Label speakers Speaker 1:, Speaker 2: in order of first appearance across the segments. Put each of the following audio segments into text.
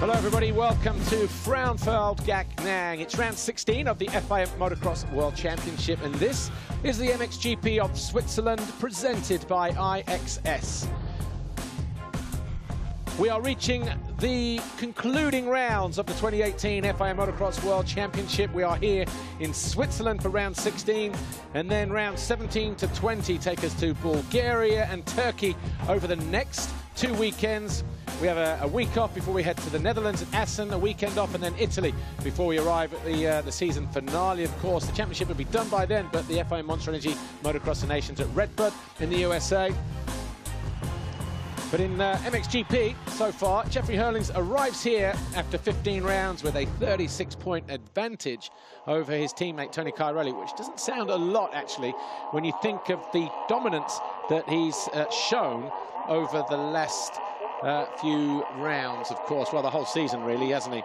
Speaker 1: Hello everybody, welcome to Frauenfeld-Gachnang. It's round 16 of the FIM Motocross World Championship, and this is the MXGP of Switzerland presented by iXS. We are reaching the concluding rounds of the 2018 FIM Motocross World Championship. We are here in Switzerland for round 16, and then round 17 to 20 take us to Bulgaria and Turkey over the next 2 weekends. We have a week off before we head to the Netherlands at Assen, a weekend off, and then Italy before we arrive at the season finale. Of course, the championship will be done by then, but the FIM Monster Energy Motocross of Nations at Redbud in the USA. But in MXGP, so far, Jeffrey Hurlings arrives here after 15 rounds with a 36-point advantage over his teammate Tony Cairoli, which doesn't sound a lot, actually, when you think of the dominance that he's shown over the last few rounds, of course. Well, the whole season, really, hasn't he?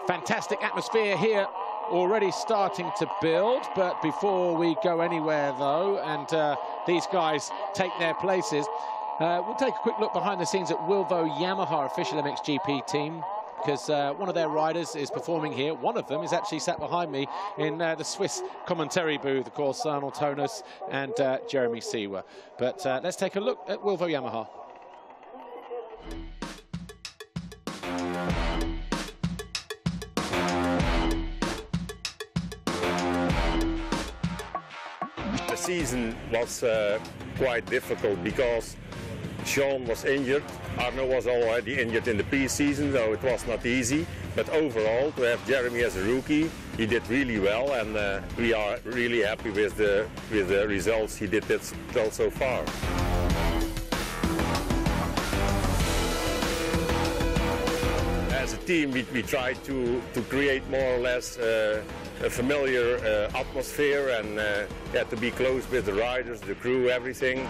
Speaker 1: Fantastic atmosphere here, already starting to build. But before we go anywhere, though, and these guys take their places, we'll take a quick look behind the scenes at Wilvo Yamaha, official MXGP team, because one of their riders is performing here. One of them is actually sat behind me in the Swiss commentary booth, of course, Arnold Tonos and Jeremy Seewer. But let's take a look at Wilvo Yamaha.
Speaker 2: The season was quite difficult because Sean was injured. Arno was already injured in the pre-season, so it was not easy. But overall, to have Jeremy as a rookie, he did really well, and we are really happy with the results he did well so far. As a team, we tried to create more or less a familiar atmosphere, and to be close with the riders, the crew, everything.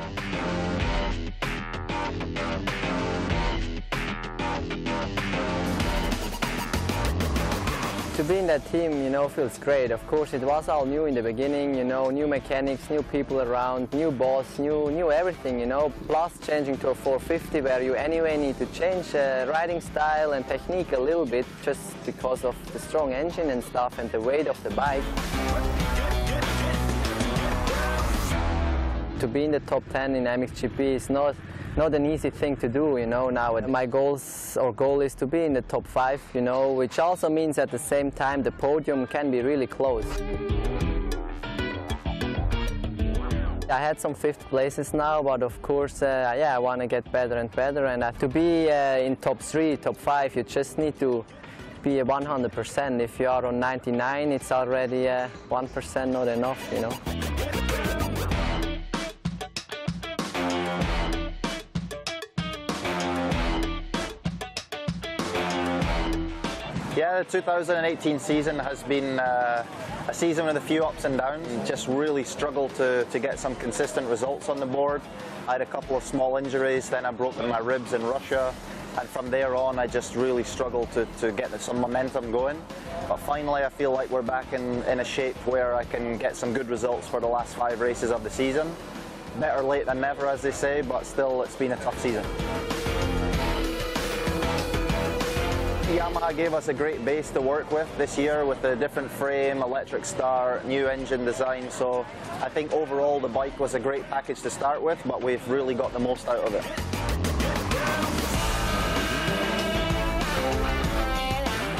Speaker 3: To be in that team, you know, feels great. Of course, it was all new in the beginning, you know, new mechanics, new people around, new boss, new everything, you know. Plus changing to a 450 where you anyway need to change riding style and technique a little bit just because of the strong engine and stuff and the weight of the bike. To be in the top 10 in MXGP is not an easy thing to do, you know. Now my goal is to be in the top 5, you know, which also means at the same time the podium can be really close. I had some 5th places now, but of course, yeah, I want to get better and better, and to be in top 3, top 5, you just need to be 100%. If you are on 99, it's already 1% not enough, you know.
Speaker 4: Yeah, the 2018 season has been a season with a few ups and downs. Just really struggled to get some consistent results on the board. I had a couple of small injuries, then I broke my ribs in Russia, and from there on I just really struggled to get some momentum going. But finally I feel like we're back in a shape where I can get some good results for the last 5 races of the season. Better late than never, as they say, but still it's been a tough season. Yamaha gave us a great base to work with this year with the different frame, electric start, new engine design, so I think overall the bike was a great package to start with, but we've really got the most out of it.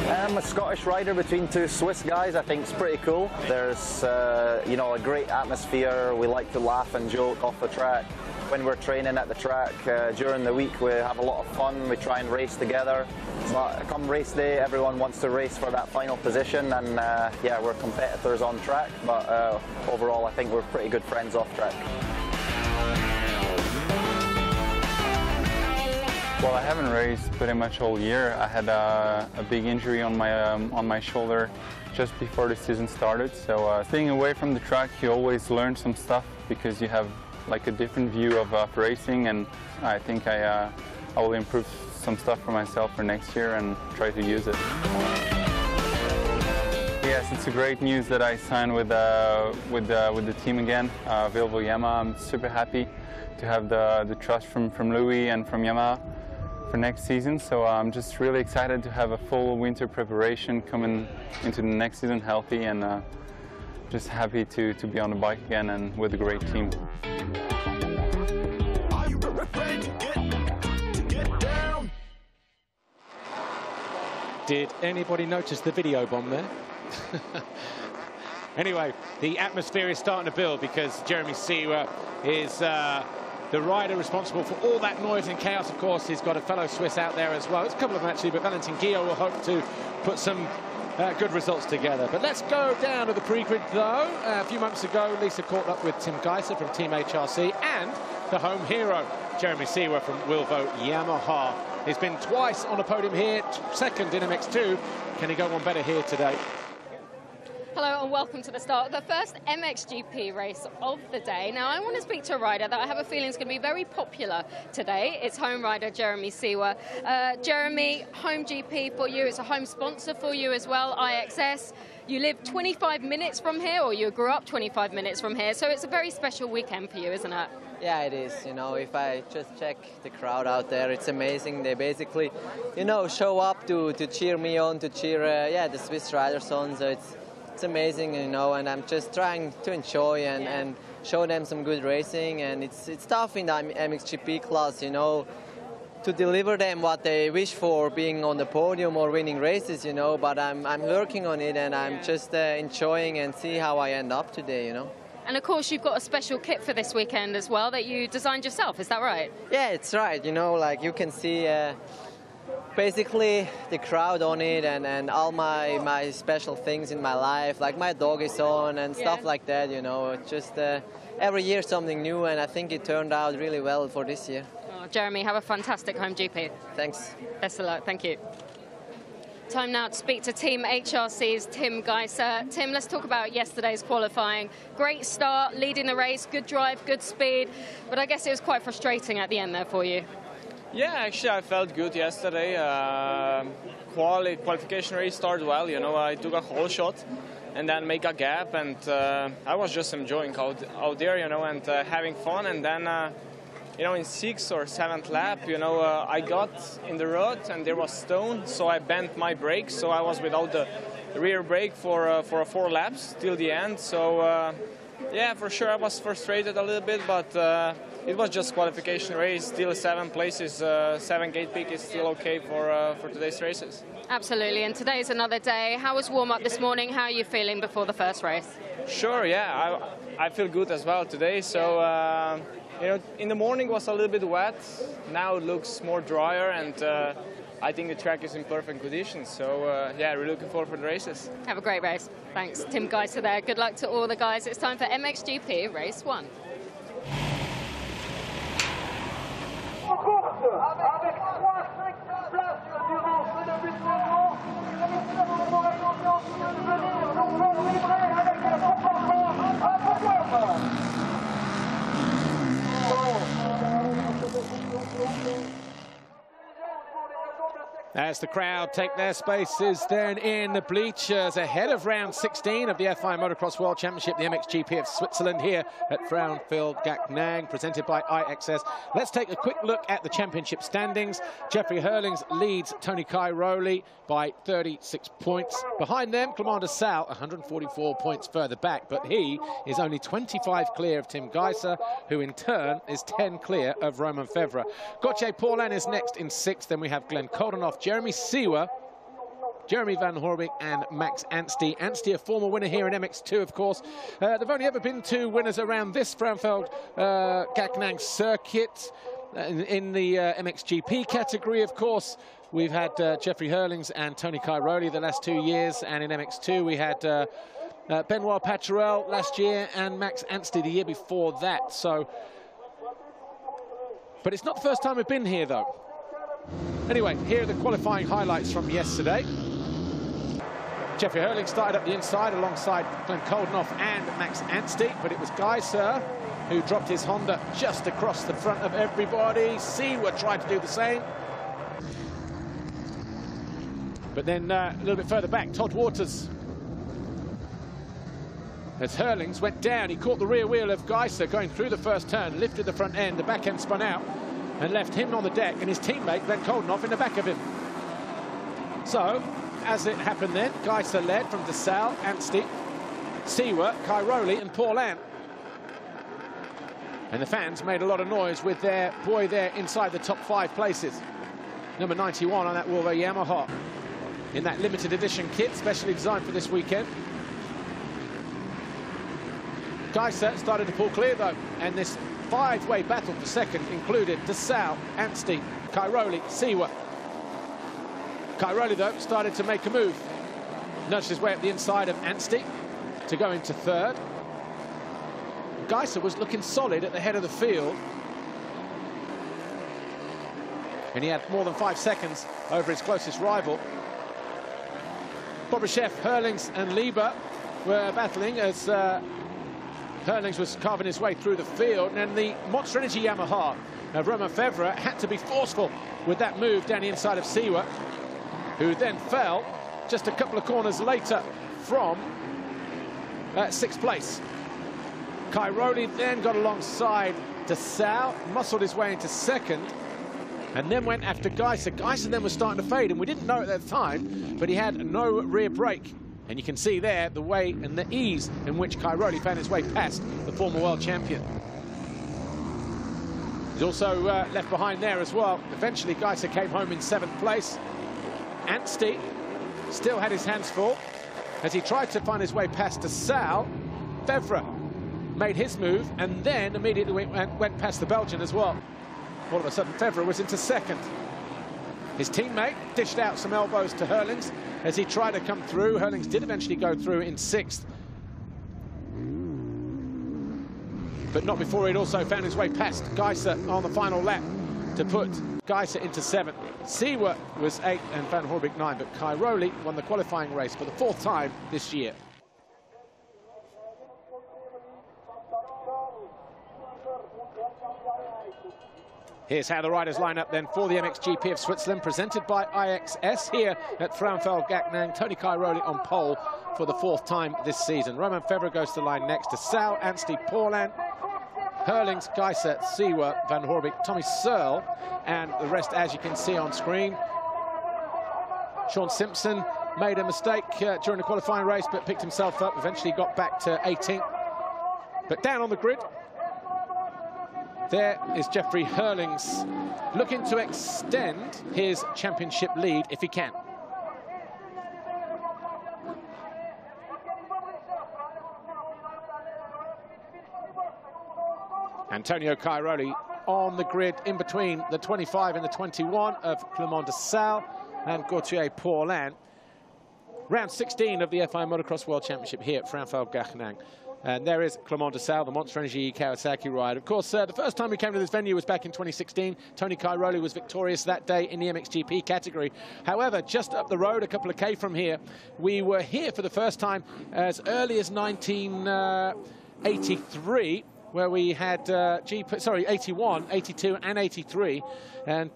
Speaker 4: I'm a Scottish rider between 2 Swiss guys. I think it's pretty cool. There's you know, a great atmosphere. We like to laugh and joke off the track. When we're training at the track during the week, we have a lot of fun. We try and race together. But come race day, everyone wants to race for that final position, and yeah, we're competitors on track, but overall I think we're pretty good friends off track.
Speaker 5: Well, I haven't raced pretty much all year. I had a big injury on my shoulder just before the season started. So staying away from the track, you always learn some stuff because you have like a different view of racing, and I think I will improve some stuff for myself for next year and try to use it. Yes, it's a great news that I signed with the team again, Wilvo Yamaha. I'm super happy to have the trust from Louis and from Yamaha. next season. So I'm just really excited to have a full winter preparation coming into the next season healthy, and just happy to be on the bike again and with a great team.
Speaker 1: Did anybody notice the video bomb there? Anyway, the atmosphere is starting to build because Jeremy Seewer is the rider responsible for all that noise and chaos. Of course, he's got a fellow Swiss out there as well. It's a couple of them actually, but Valentin Guillot will hope to put some good results together. But let's go down to the pre-grid though. A few months ago, Lisa caught up with Tim Geiser from Team HRC and the home hero, Jeremy Seewer from Wilvo Yamaha. He's been twice on a podium here, second in MX2. Can he go one better here today?
Speaker 6: Hello and welcome to the start of the first MXGP race of the day. Now I want to speak to a rider that I have a feeling is going to be very popular today. It's home rider Jeremy Seewer. Jeremy, home GP for you, it's a home sponsor for you as well, iXS. You live 25 minutes from here, or you grew up 25 minutes from here, so it's a very special weekend for you, isn't it?
Speaker 3: Yeah, it is. You know, if I just check the crowd out there, it's amazing. They basically, you know, show up to cheer me on, to cheer, the Swiss riders on. So it's amazing, you know, and I'm just trying to enjoy and show them some good racing. And it's tough in the MXGP class, you know, to deliver them what they wish for, being on the podium or winning races, you know. But I'm working on it, and I'm just enjoying and see how I end up today, you know.
Speaker 6: And of course, you've got a special kit for this weekend as well that you designed yourself, is that right?
Speaker 3: Yeah, it's right. You know, like you can see basically the crowd on it, and all my special things in my life, like my dog is on and stuff like that, you know. It's just every year something new, and I think it turned out really well for this year.
Speaker 6: Oh, Jeremy, have a fantastic home GP.
Speaker 3: Thanks.
Speaker 6: Best of luck. Thank you. Time now to speak to Team HRC's Tim Geiser. Tim, let's talk about yesterday's qualifying. Great start, leading the race, good drive, good speed, but I guess it was quite frustrating at the end there for you.
Speaker 7: Yeah, actually I felt good yesterday. Qualification race started well, you know, I took a whole shot and then make a gap, and I was just enjoying out there, you know, and having fun, and then you know, in 6th or 7th lap, you know, I got in the rut and there was stone, so I bent my brakes, so I was without the rear brake for 4 laps till the end. So yeah, for sure I was frustrated a little bit, but it was just qualification race. Still 7 places, 7 gate pick is still okay for today's races.
Speaker 6: Absolutely, and today's another day. How was warm-up this morning? How are you feeling before the first race?
Speaker 7: Sure, yeah, I feel good as well today. So you know, in the morning was a little bit wet. Now it looks more drier, and I think the track is in perfect condition. So yeah, we're looking forward for the races. Have a great race. Thanks, Tim Geiser there. Good luck to all the guys. It's time for MXGP Race 1.
Speaker 1: As the crowd take their spaces then in the bleachers ahead of round 16 of the FI Motocross World Championship, the MXGP of Switzerland here at Frauenfeld-Gachnang, presented by iXS. Let's take a quick look at the championship standings. Jeffrey Hurlings leads Tony Cairoli by 36 points. Behind them, Clement de Sal, 144 points further back, but he is only 25 clear of Tim Geiser, who in turn is 10 clear of Roman Fevre. Gauthier Paulin is next in 6th. Then we have Glenn Koldenoff, Jeremy Seewer, Jeremy Van Horbik and Max Anstey. Anstey, a former winner here in MX2, of course. There've only ever been 2 winners around this Frauenfeld-Gachnang circuit. In the MXGP category, of course, we've had Jeffrey Hurlings and Tony Cairoli the last 2 years, and in MX2 we had Benoit Paturel last year and Max Anstey the year before that. So, but it's not the first time we've been here, though. Anyway, here are the qualifying highlights from yesterday. Jeffrey Hurling started up the inside alongside Glenn Koldenoff and Max Anstey, but it was Geiser who dropped his Honda just across the front of everybody. Seewer tried to do the same. But then a little bit further back, Todd Waters, as Hurlings went down, he caught the rear wheel of Geiser going through the first turn, lifted the front end, the back end spun out, and left him on the deck, and his teammate Ben Koldenhoff in the back of him. So, as it happened then, Geiser led from De Salle, Anstey, Seewer, Cairoli and Paulin. And the fans made a lot of noise with their boy there inside the top 5 places. Number 91 on that Volvo Yamaha in that limited edition kit, specially designed for this weekend. Geiser started to pull clear though, and this 5-way battle for second included De Salle, Anstey, Cairoli, Seewer. Cairoli though started to make a move, nudged his way up the inside of Anstey to go into third. Geiser was looking solid at the head of the field, and he had more than 5 seconds over his closest rival. Bobryshev, Herlings and Lieber were battling as Herlings was carving his way through the field, and the Monster Energy Yamaha of Romain Febvre had to be forceful with that move down the inside of Seewer, who then fell just a couple of corners later from 6th place. Cairoli then got alongside De Salle, muscled his way into second, and then went after Geiser. Geiser then was starting to fade, and we didn't know it at the time, but he had no rear brake. And you can see there the way and the ease in which Cairoli found his way past the former world champion. He's also left behind there as well. Eventually, Geiser came home in 7th place. Anstey still had his hands full as he tried to find his way past De Salle. Febvre made his move and then immediately went past the Belgian as well. All of a sudden, Febvre was into second. His teammate dished out some elbows to Herlings as he tried to come through. Herlings did eventually go through in 6th, but not before he'd also found his way past Geiser on the final lap to put Geiser into 7th. Seewer was 8th and Van Horbik 9th, but Cairoli won the qualifying race for the 4th time this year. Here's how the riders line up then for the MXGP of Switzerland, presented by iXS here at Frauenfeld-Gachnang. Tony Cairoli on pole for the 4th time this season. Romain Febvre goes to the line next. De Salle, Anstey, Paulin, Herlings, Geiser, Seewer, Van Horbik, Tommy Searle, and the rest as you can see on screen. Sean Simpson made a mistake during the qualifying race, but picked himself up, eventually got back to 18th. But down on the grid, there is Jeffrey Herlings, looking to extend his championship lead if he can. Antonio Cairoli on the grid in between the 25 and the 21 of Clément De Salle and Gauthier Paulin. Round 16 of the FIA Motocross World Championship here at Frauenfeld-Gachnang. And there is Clément De Salle, the Monster Energy Kawasaki rider. Of course, the first time we came to this venue was back in 2016. Tony Cairoli was victorious that day in the MXGP category. However, just up the road, a couple of K from here, we were here for the first time as early as 1983, where we had 81, 82 and 83. And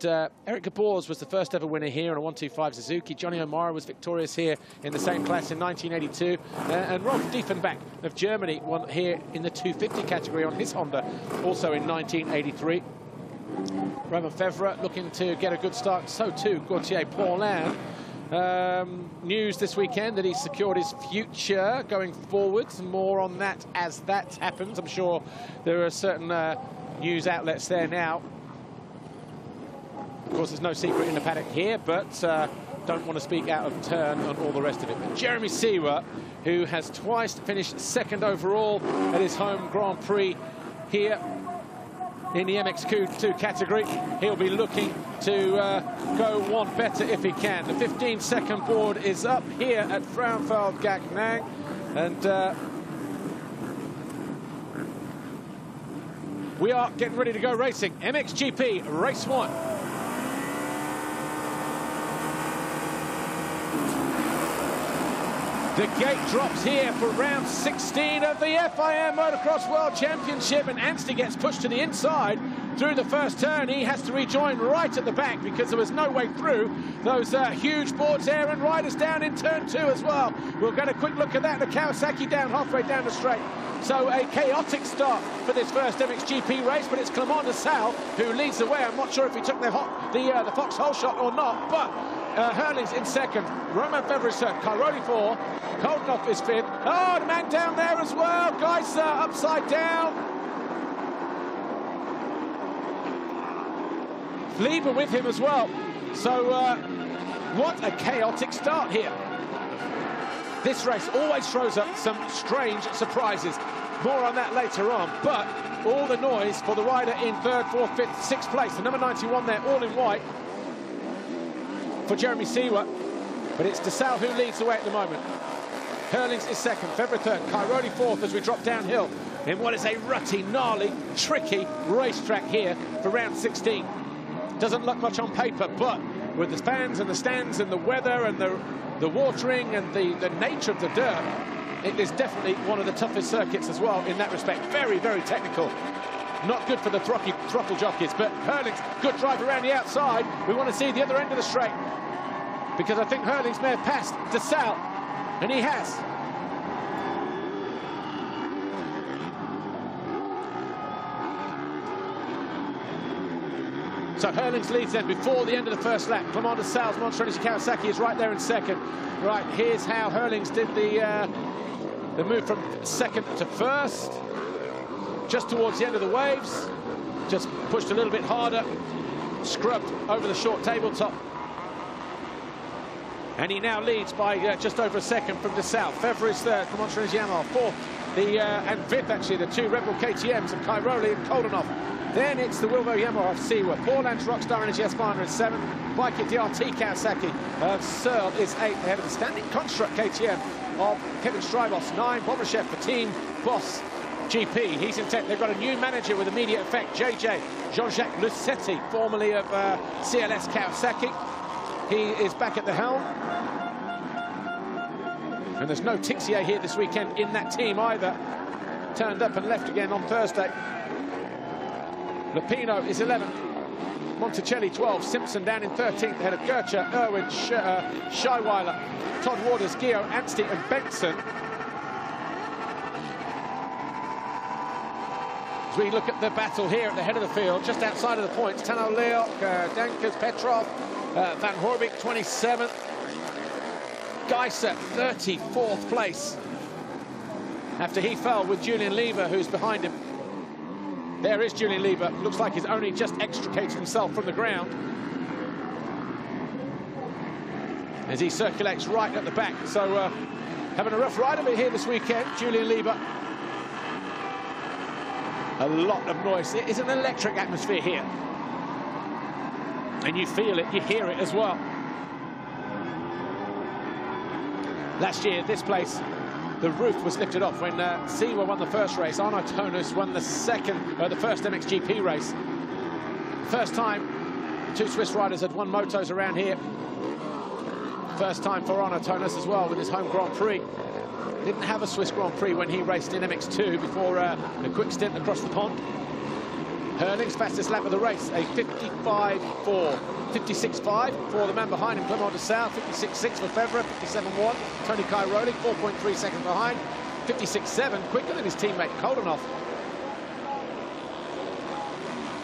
Speaker 1: Eric Gabors was the first ever winner here on a 125 Suzuki. Johnny O'Mara was victorious here in the same class in 1982. And Rolf Diefenbach of Germany won here in the 250 category on his Honda, also in 1983. Romain Febvre looking to get a good start, so too Gauthier Paulin. News this weekend that he secured his future going forwards. More on that as that happens. I'm sure there are certain news outlets there now. Of course, there's no secret in the paddock here, but don't want to speak out of turn on all the rest of it. But Jeremy Seewer, who has twice finished second overall at his home Grand Prix here in the MX2 category, he'll be looking to go one better if he can. The 15-second board is up here at Frauenfeld-Gachnang, and we are getting ready to go racing. MXGP Race 1. The gate drops here for round 16 of the FIA Motocross World Championship, and Anstey gets pushed to the inside through the first turn. He has to rejoin right at the back because there was no way through those huge boards there, and Ryder's down in turn 2 as well. We'll get a quick look at that. The Kawasaki down halfway down the straight. So a chaotic start for this first MXGP race, but it's Clement de Sal who leads the way. I'm not sure if he took the foxhole shot or not, but Hurlings in second, Romain Febvre's third, Cairoli 4, Koldenhoff is 5th. Oh, the man down there as well, Geiser upside down. Lieber with him as well. So what a chaotic start here. This race always throws up some strange surprises. More on that later on, but all the noise for the rider in 3rd, 4th, 5th, 6th place. The number 91 there, all in white for Jeremy Seewer, but it's de Sal who leads the way at the moment. Hurlings is 2nd, Febvre 3rd, Cairoli 4th as we drop downhill in what is a rutty, gnarly, tricky racetrack here for round 16. Doesn't look much on paper, but with the fans and the stands and the weather and the watering and the nature of the dirt, it is definitely one of the toughest circuits as well in that respect. Very, very technical. Not good for the throttle jockeys, but Hurlings, good drive around the outside. We want to see the other end of the straight, because I think Hurlings may have passed de Sal, and he has. So Hurlings leads then before the end of the first lap. Clement de Sal's Monster Energy Kawasaki is right there in second. Right, here's how Hurlings did the move from second to first. Just towards the end of the waves. Just pushed a little bit harder. Scrubbed over the short tabletop. And he now leads by just over a second from de Sal. Febvre is third, Clement Energy Yamaha fourth. And 5th, actually, the 2 Red Bull KTMs of Cairoli and Koldenhoff. Then it's the Wilvo Yamaha of Seewer. Borland's Rockstar Energy Espana is 7th. Bike at DRT Kawasaki of Searle is 8th. Ahead of the Standing Construct KTM of Kevin Strybos. 9, Bobrashev for Team Boss GP. He's in 10th. They've got a new manager with immediate effect, JJ Jean-Jacques Lucetti, formerly of CLS Kawasaki. He is back at the helm. And there's no Tixier here this weekend in that team either. Turned up and left again on Thursday. Lupino is 11th. Monticelli 12th. Simpson down in 13th. Ahead of Gertcher, Irwin, Scheiweiler, Todd Waters, Gio, Anstey and Benson. As we look at the battle here at the head of the field, just outside of the points, Tano Leok, Dankers, Petrov, Van Horbik 27th. Geiser 34th place after he fell with Julian Lieber, who's behind him. There is Julian Lieber. Looks like he's only just extricated himself from the ground as he circulates right at the back. So having a rough ride of it here this weekend, Julian Lieber. A lot of noise. It is an electric atmosphere here, and you feel it, you hear it as well. Last year, this place, the roof was lifted off when Seewer won the first race. Arno Tonus won the first MXGP race. First time 2 Swiss riders had won motos around here. First time for Arno Tonus as well with his home Grand Prix. Didn't have a Swiss Grand Prix when he raced in MX2 before a quick stint across the pond. Hurlings fastest lap of the race, a 55.4. 56.5 for the man behind him, Clement de Sal. 56.6 for Febvre, 57.1. Tony Cairoli, 4.3 seconds behind. 56.7, quicker than his teammate Koldenhoff,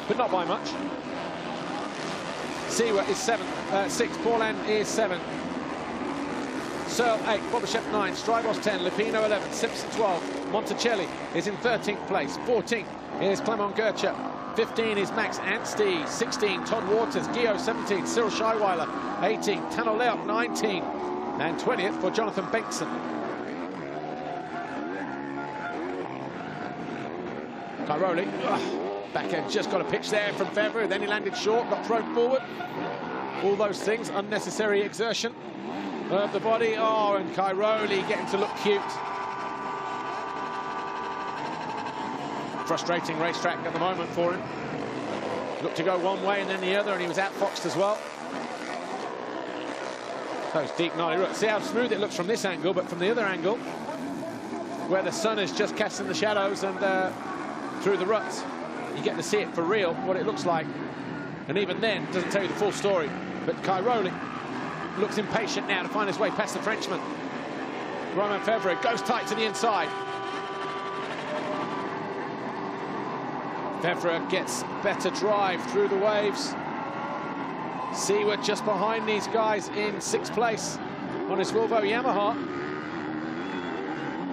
Speaker 1: but not by much. Seewer is 6th, Borland is 7th. Searle 8, Bobrashev 9, Strybos 10, Lupino 11, Simpson 12. Monticelli is in 13th place. 14th is Clement Gertcher. 15 is Max Anstey, 16 Todd Waters, Gio 17, Cyril Scheiweiler 18, Tano Leok 19, and 20th for Jonathan Benson. Cairoli, back end, just got a pitch there from Febvre, then he landed short, got thrown forward. All those things, unnecessary exertion of the body. Oh, and Cairoli getting to look cute. Frustrating racetrack at the moment for him. Looked to go one way and then the other, and he was outfoxed as well. Those deep gnarly roots. See how smooth it looks from this angle, but from the other angle, where the sun is just casting the shadows and through the ruts, you get to see it for real, what it looks like. And even then, it doesn't tell you the full story. But Cairoli looks impatient now to find his way past the Frenchman. Romain Fevre goes tight to the inside. Fevre gets better drive through the waves. Seaward just behind these guys in 6th place on his Volvo Yamaha.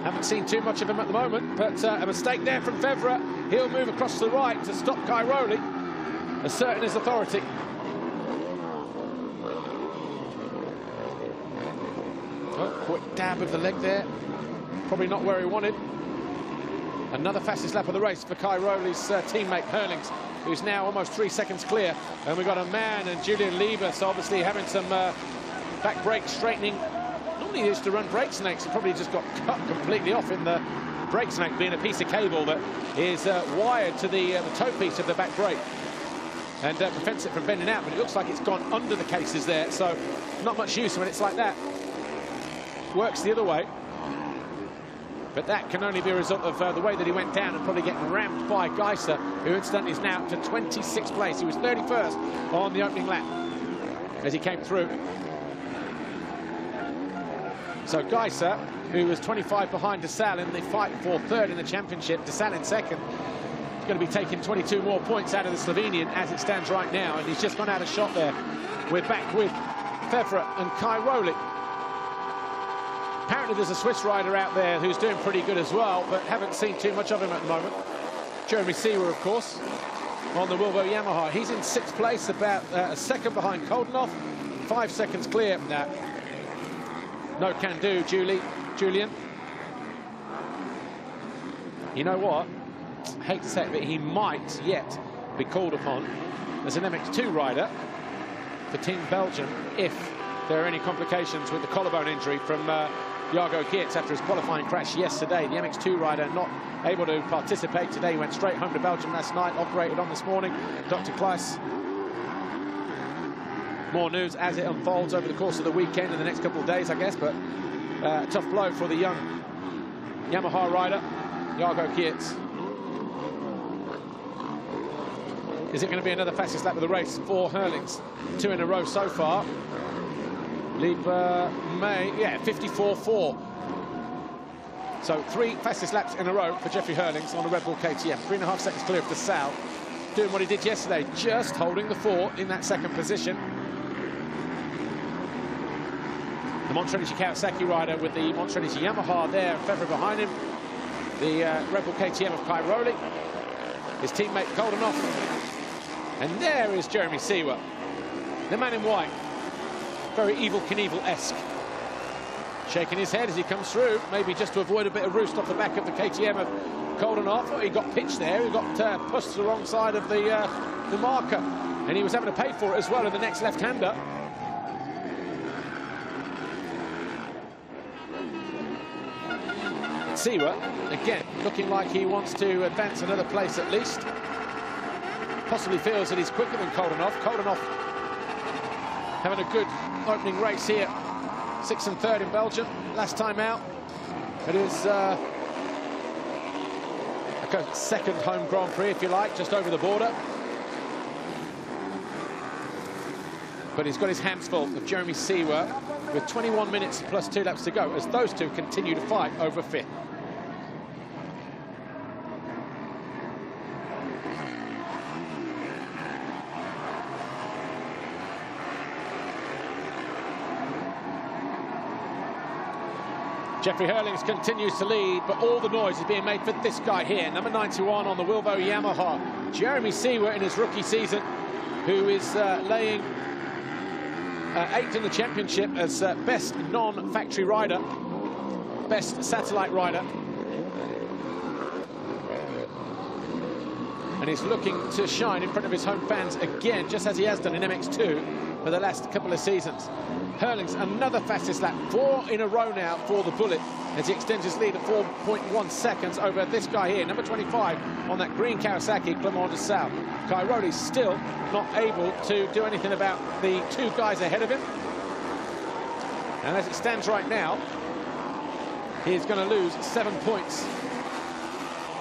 Speaker 1: Haven't seen too much of him at the moment, but a mistake there from Fevre. He'll move across to the right to stop Cairoli, asserting his authority. Oh, quick dab of the leg there. Probably not where he wanted. Another fastest lap of the race for Cairoli's teammate Herlings, who's now almost 3 seconds clear. And we've got a man and Julian Liebers obviously having some back brake straightening. Normally he used to run brake snakes. He probably just got cut completely off in the brake snake, being a piece of cable that is wired to the toe piece of the back brake and prevents it from bending out. But it looks like it's gone under the cases there, so not much use when it's like that. Works the other way. But that can only be a result of the way that he went down and probably getting rammed by Geiser, who incidentally is now to 26th place. He was 31st on the opening lap as he came through. So Geiser, who was 25 behind Desal in the fight for 3rd in the championship, Desal in 2nd, is going to be taking 22 more points out of the Slovenian as it stands right now. And he's just gone out of shot there. We're back with Fevre and Cairoli. Apparently there's a Swiss rider out there who's doing pretty good as well, but haven't seen too much of him at the moment. Jeremy Seewer, of course, on the Volvo Yamaha. He's in 6th place, about a second behind Koldenhoff, 5 seconds clear. Nah. No can do, Julian. You know what? I hate to say it, but he might yet be called upon as an MX2 rider for Team Belgium if there are any complications with the collarbone injury from Jago Geerts after his qualifying crash yesterday. The MX2 rider not able to participate today. He went straight home to Belgium last night, operated on this morning. Dr. Kleiss. More news as it unfolds over the course of the weekend and the next couple of days, I guess, but a tough blow for the young Yamaha rider, Jago Geerts. Is it going to be another fastest lap of the race for Herlings? 2 in a row so far. Lieber May, yeah, 54.4. So 3 fastest laps in a row for Jeffrey Herlings on the Red Bull KTM. 3.5 seconds clear of Desal. Doing what he did yesterday, just holding the fort in that 2nd position. The Montrenichi Kawasaki rider with the Montrenichi Yamaha there, Fevre behind him. The Red Bull KTM of Cairoli. His teammate Koldenhoff. And there is Jeremy Seewer, the man in white. Very Evel Knievel-esque. Shaking his head as he comes through, maybe just to avoid a bit of roost off the back of the KTM of Koldenhoff. Oh, he got pitched there, he got pushed to the wrong side of the marker. And he was having to pay for it as well in the next left-hander. Seewer, again, looking like he wants to advance another place at least. Possibly feels that he's quicker than Koldenhoff. Koldenhoff having a good opening race here. 6th and 3rd in Belgium. Last time out, it is a 2nd home Grand Prix, if you like, just over the border. But he's got his hands full of Jeremy Seewer with 21 minutes plus 2 laps to go as those two continue to fight over 5th. Jeffrey Herlings continues to lead, but all the noise is being made for this guy here, number 91 on the Volvo Yamaha. Jeremy Seewer in his rookie season, who is laying 8th in the championship as best non-factory rider, best satellite rider. And he's looking to shine in front of his home fans again, just as he has done in MX2 for the last couple of seasons. Herlings, another fastest lap, 4 in a row now for the Bullet, as he extends his lead at 4.1 seconds over this guy here, number 25 on that green Kawasaki, Clement Desal. Cairoli still not able to do anything about the 2 guys ahead of him. And as it stands right now, he's going to lose 7 points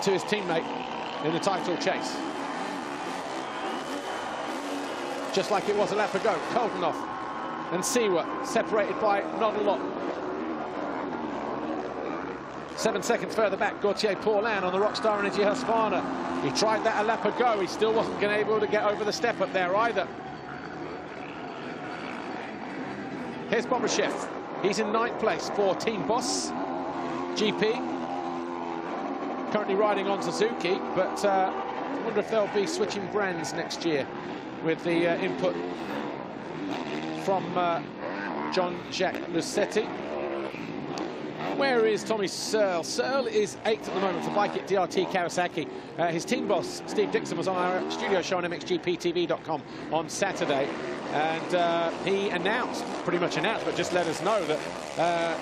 Speaker 1: to his teammate in the title chase. just like it was a lap ago. Koldenhoff and Siwa separated by not a lot. 7 seconds further back, Gauthier Paulin on the Rockstar Energy Husqvarna. He tried that a lap ago. He still wasn't able to get over the step up there either. Here's Bobryshev. He's in 9th place for Team Boss GP. Currently riding on Suzuki, but I wonder if they'll be switching brands next year with the input from Jean-Jacques Lucetti. Where is Tommy Searle? Searle is 8th at the moment for Bike It DRT Kawasaki. His team boss, Steve Dixon, was on our studio show on MXGPTV.com on Saturday. And he announced, pretty much announced, but just let us know that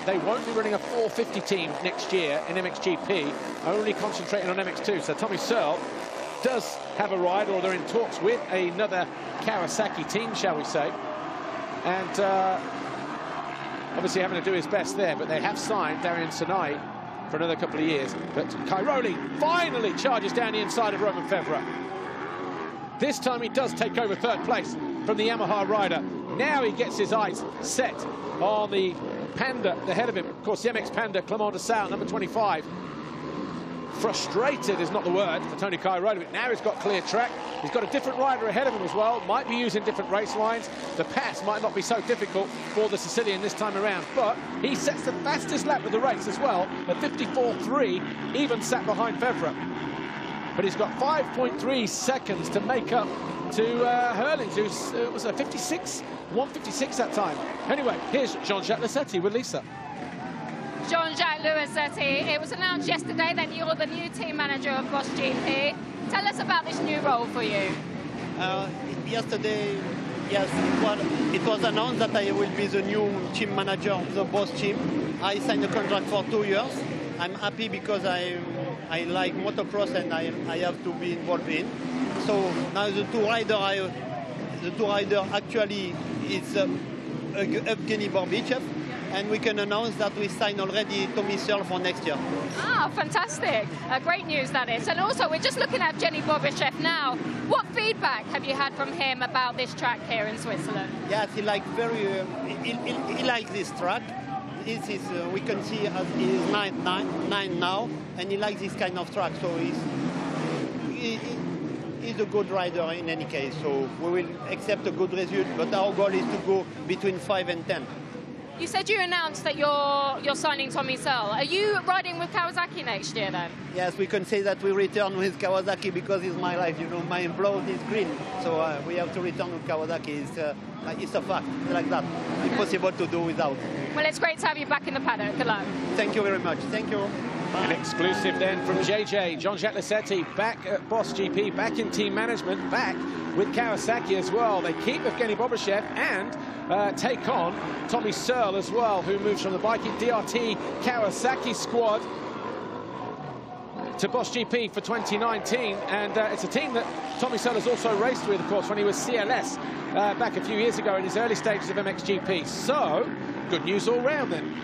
Speaker 1: they won't be running a 450 team next year in MXGP, only concentrating on MX2. So Tommy Searle does have a ride, or they're in talks with another Kawasaki team, shall we say. And obviously having to do his best there, but they have signed Darian Sanai for another couple of years. But Cairoli finally charges down the inside of Romain Febvre. This time he does take over 3rd place from the Yamaha rider. Now he gets his eyes set on the Panda ahead of him. Of course, the MX Panda, Clement de Sale, number 25. Frustrated is not the word for Tony Cairoli, but now he's got clear track. He's got a different rider ahead of him as well. Might be using different race lines. The pass might not be so difficult for the Sicilian this time around, but he sets the fastest lap of the race as well, at 54.3, even sat behind Febvre. But he's got 5.3 seconds to make up to Hurlings, who was a 1:56 that time. Anyway, here's Jean-Jacques Lucetti with Lisa.
Speaker 6: Jean-Jacques Lucetti, it was announced yesterday that you're the new team manager of Boss GP. Tell us about this new role for you.
Speaker 8: Yesterday, yes, it was announced that I will be the new team manager of the Boss team. I signed a contract for 2 years. I'm happy because I like motocross and I have to be involved in. So now the two rider actually is Evgeny Bobryshev, and we can announce that we signed already Tommy Searle for next year.
Speaker 6: Ah, fantastic. Great news that is. And also, we're just looking at Evgeny Bobryshev now. What feedback have you had from him about this track here in Switzerland?
Speaker 8: Yes, he likes he likes this track. This is, we can see as he is 9 now, and he likes this kind of track. So he's a good rider in any case. So we will accept a good result, but our goal is to go between 5 and 10.
Speaker 6: You said you announced that you're signing Tommy Searle. Are you riding with Kawasaki next year then?
Speaker 8: Yes, we can say that we return with Kawasaki because it's my life. You know, my blood is green, so we have to return with Kawasaki. It's a fact, like that. Impossible to do without.
Speaker 6: Well, it's great to have you back in the paddock. Good luck.
Speaker 8: Thank you very much. Thank you.
Speaker 1: An exclusive then from JJ, Jean-Jacques Lucetti, back at Boss GP, back in team management, back with Kawasaki as well. They keep Evgeny Bobryshev and take on Tommy Searle as well, who moves from the Bike It DRT Kawasaki squad to Boss GP for 2019. And it's a team that Tommy Searle has also raced with, of course, when he was CLS back a few years ago in his early stages of MXGP. So, good news all round then.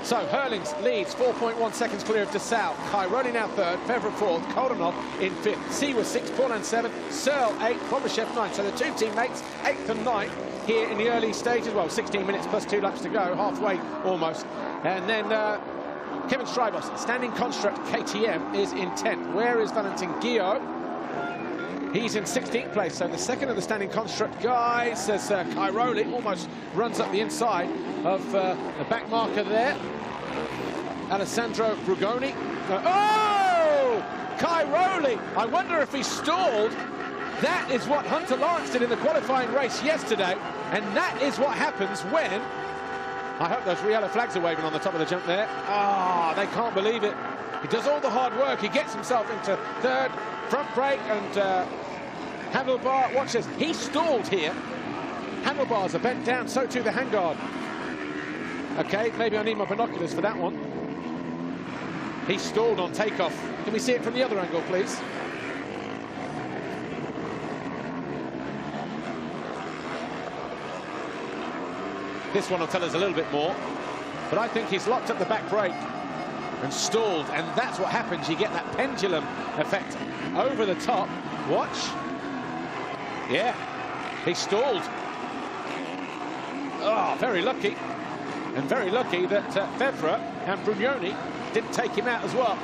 Speaker 1: So Hurlings leads 4.1 seconds clear of De Sale. Cairoli now 3rd, Febvre 4th, Koldenhoff in 5th, Siwa 6th, Paulin 7th, Searle 8th, Bobryshev 9th. So the two teammates 8th and 9th here in the early stages. Well, 16 minutes plus 2 laps to go, halfway almost. And then Kevin Strybos, standing construct KTM, is in 10th. Where is Valentin Guillot? He's in 16th place, so the second of the standing construct guys, as Cairoli almost runs up the inside of the back marker there. Alessandro Brugoni. Oh! Cairoli! I wonder if he stalled. That is what Hunter Lawrence did in the qualifying race yesterday, and that is what happens when... I hope those yellow flags are waving on the top of the jump there. Ah, they can't believe it. He does all the hard work. He gets himself into 3rd, front brake, and handlebar. Watch this. He stalled here. Handlebars are bent down, so too the handguard. Okay, maybe I need my binoculars for that one. He stalled on takeoff. Can we see it from the other angle, please? This one will tell us a little bit more, but I think he's locked up the back brake and stalled, and that's what happens. You get that pendulum effect over the top. Watch. Yeah, he stalled. Oh, very lucky. And very lucky that Febvre and Brignoni didn't take him out as well.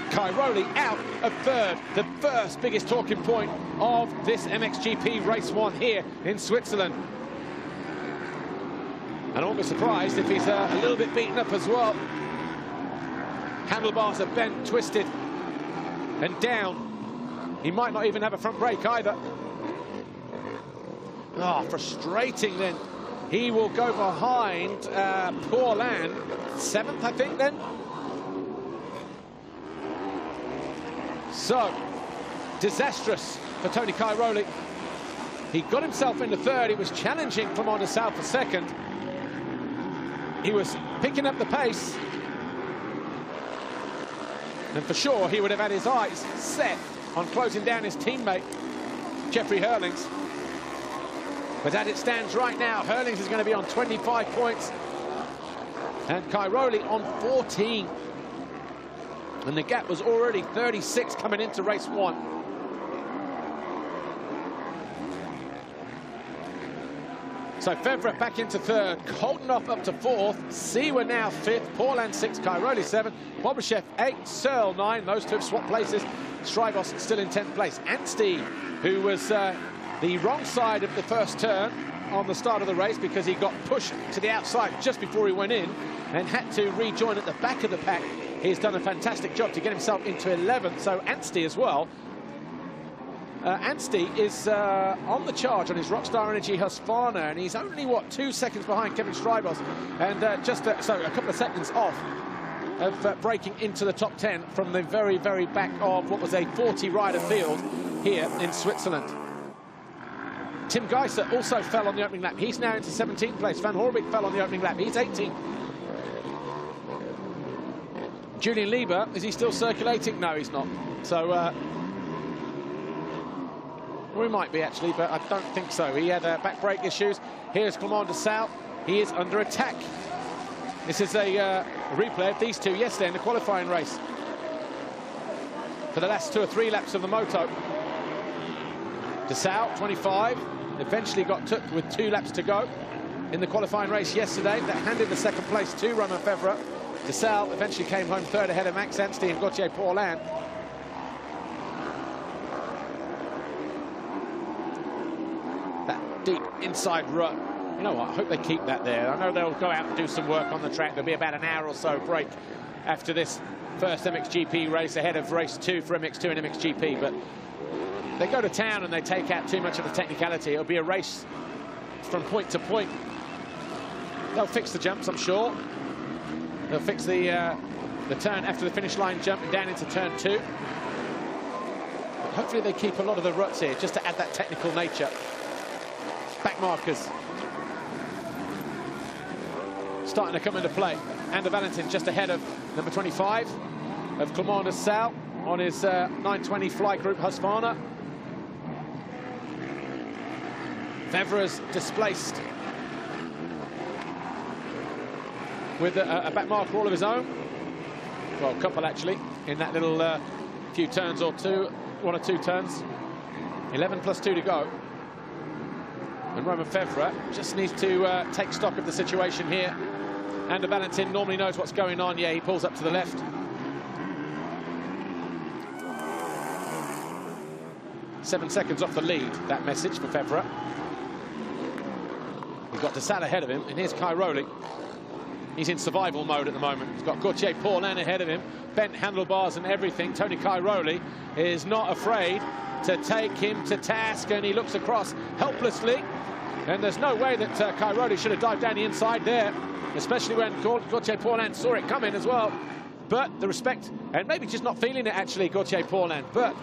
Speaker 1: Cairoli out of third, the first biggest talking point of this MXGP Race 1 here in Switzerland. And I won't be surprised if he's a little bit beaten up as well. Handlebars are bent, twisted, and down. He might not even have a front brake either. Oh, frustrating then. He will go behind Paulin, 7th, I think, then. So, disastrous for Tony Cairoli. He got himself into third. He was challenging Clément de Sale for second. He was picking up the pace. And for sure, he would have had his eyes set on closing down his teammate, Jeffrey Herlings. But as it stands right now, Herlings is going to be on 25 points and Cairoli on 14. And the gap was already 36 coming into race 1. So Febvre back into third, Koldenhoff up to 4th, Seewer now 5th, Paulin 6th, Cairoli 7th, Bobryshev 8th, Searle 9th. Those two have swapped places. Strybos still in 10th place. Anstey, who was the wrong side of the first turn on the start of the race because he got pushed to the outside just before he went in and had to rejoin at the back of the pack. He's done a fantastic job to get himself into 11th. So Anstey as well. Anstey is on the charge on his Rockstar Energy Husqvarna, and he's only, what, 2 seconds behind Kevin Strybos, and so a couple of seconds off of breaking into the top 10 from the very, very back of what was a 40-rider field here in Switzerland. Tim Geiser also fell on the opening lap. He's now into 17th place. Van Hoorbeek fell on the opening lap. He's 18th. Julian Lieber, is he still circulating? No, he's not. So, we might be, actually, but I don't think so. He had back brake issues. Here's Clément de Sale. He is under attack. This is a replay of these two yesterday in the qualifying race. For the last 2 or 3 laps of the moto. De Sale, 25, eventually got took with 2 laps to go in the qualifying race yesterday. That handed the second place to Romain Febvre. De Sale eventually came home third ahead of Max Anstey and Gauthier Paulin. That deep inside rut. You know what, I hope they keep that there. I know they'll go out and do some work on the track. There'll be about an hour or so break after this first MXGP race ahead of race 2 for MX2 and MXGP, but they go to town and they take out too much of the technicality. It'll be a race from point to point. They'll fix the jumps, I'm sure. They'll fix the turn after the finish line, jumping down into turn 2. But hopefully they keep a lot of the ruts here, just to add that technical nature. Back markers starting to come into play. Ander Valentin just ahead of number 25 of Clément de Sale on his 920 Fly Group Husqvarna. Febvre's displaced with a back marker all of his own. Well, a couple actually, in that little few turns or two, 1 or 2 turns. 11 plus 2 to go. And Romain Febvre just needs to take stock of the situation here. Ander Valentin normally knows what's going on. Yeah, he pulls up to the left. 7 seconds off the lead, that message for Febvre. We've got de Sale ahead of him, and here's Cairoli. He's in survival mode at the moment. He's got Gauthier Paulin ahead of him, bent handlebars and everything. Tony Cairoli is not afraid to take him to task, and he looks across helplessly. And there's no way that Cairoli should have dived down the inside there, especially when Gauthier Paulin saw it coming as well. But the respect, and maybe just not feeling it actually, Gauthier Paulin. But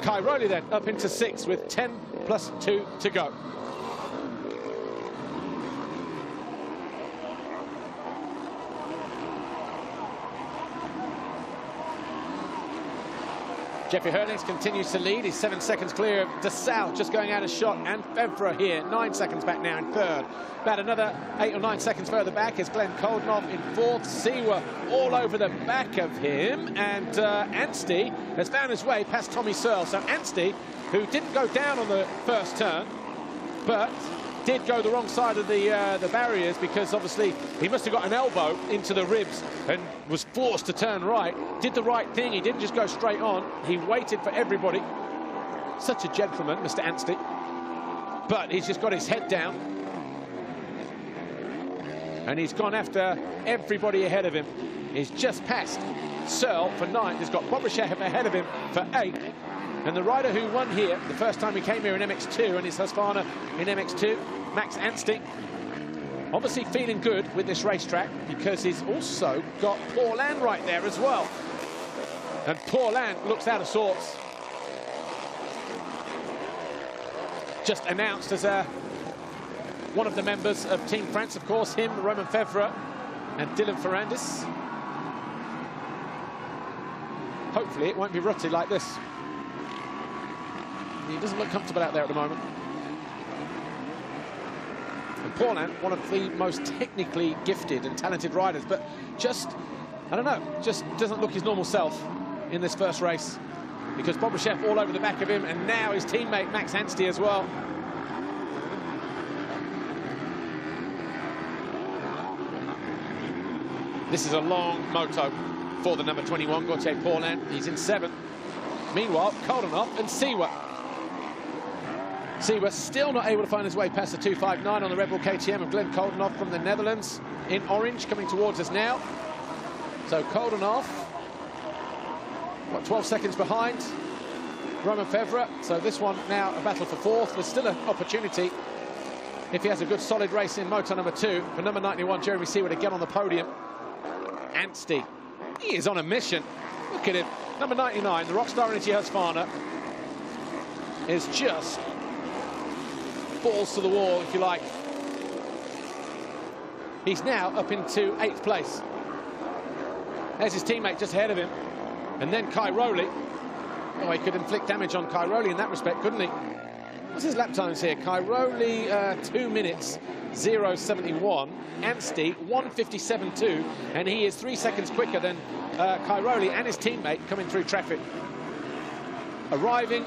Speaker 1: Cairoli then up into 6th with 10 plus 2 to go. Jeffrey Herlings continues to lead. He's 7 seconds clear of de Sale, just going out of shot. And Febvre here, 9 seconds back now in third. About another 8 or 9 seconds further back is Glenn Koldenhoff in 4th. Seewer all over the back of him. And Anstey has found his way past Tommy Searle. So Anstey who didn't go down on the first turn, but did go the wrong side of the barriers, because obviously he must have got an elbow into the ribs and was forced to turn right. Did the right thing. He didn't just go straight on. He waited for everybody. Such a gentleman, Mr. Anstey. But he's just got his head down. And he's gone after everybody ahead of him. He's just passed Searle for 9th. He's got Bobryshev ahead of him for 8th. And the rider who won here the first time he came here in MX2, and it's Husqvarna in MX2, Max Anstey. Obviously feeling good with this racetrack, because he's also got Paulin right there as well. And Paulin looks out of sorts. Just announced as one of the members of Team France, of course, him, Romain Febvre, and Dylan Ferrandis. Hopefully it won't be rutty like this. He doesn't look comfortable out there at the moment. And Paulin, one of the most technically gifted and talented riders, but just, I don't know, just doesn't look his normal self in this first race, because Bobryshev all over the back of him, and now his teammate Max Anstey as well. This is a long moto for the number 21, Gauthier Paulin. He's in 7th. Meanwhile, Koldenhoff and Seewer. Seewer still not able to find his way past the 259 on the Red Bull KTM of Glenn Koldenhoff from the Netherlands in orange, coming towards us now. So Koldenhoff, what, 12 seconds behind Romain Febvre. So this one now a battle for 4th. There's still an opportunity, if he has a good solid race in moto number 2, for number 91, Jeremy Seewer, to get on the podium. Anstey, he is on a mission. Look at him. Number 99, the Rockstar Energy Husqvarna, is just balls to the wall, if you like. He's now up into 8th place. There's his teammate just ahead of him. And then Kai Rowley. Oh, he could inflict damage on Kai Rowley in that respect, couldn't he? What's his lap times here? Kai Rowley, 2 minutes, 0.71. Anstey, 1:57.2. And he is 3 seconds quicker than Kai Rowley and his teammate coming through traffic. Arriving,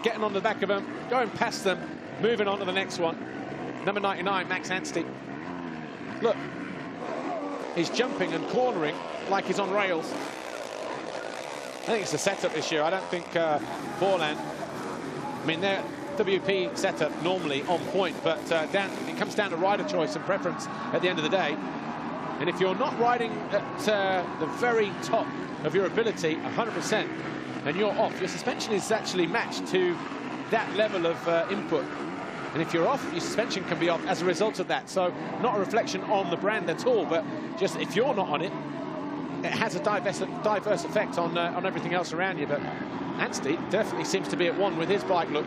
Speaker 1: getting on the back of them, going past them, moving on to the next one. Number 99, Max Anstey. Look, he's jumping and cornering like he's on rails. I think it's a setup issue. I don't think Paulin, I mean, their WP setup normally on point, but it comes down to rider choice and preference at the end of the day. And if you're not riding at the very top of your ability, 100%, and you're off, your suspension is actually matched to that level of input. And if you're off, your suspension can be off as a result of that. So not a reflection on the brand at all, but just if you're not on it, it has a diverse effect on everything else around you. But Anstey definitely seems to be at one with his bike look.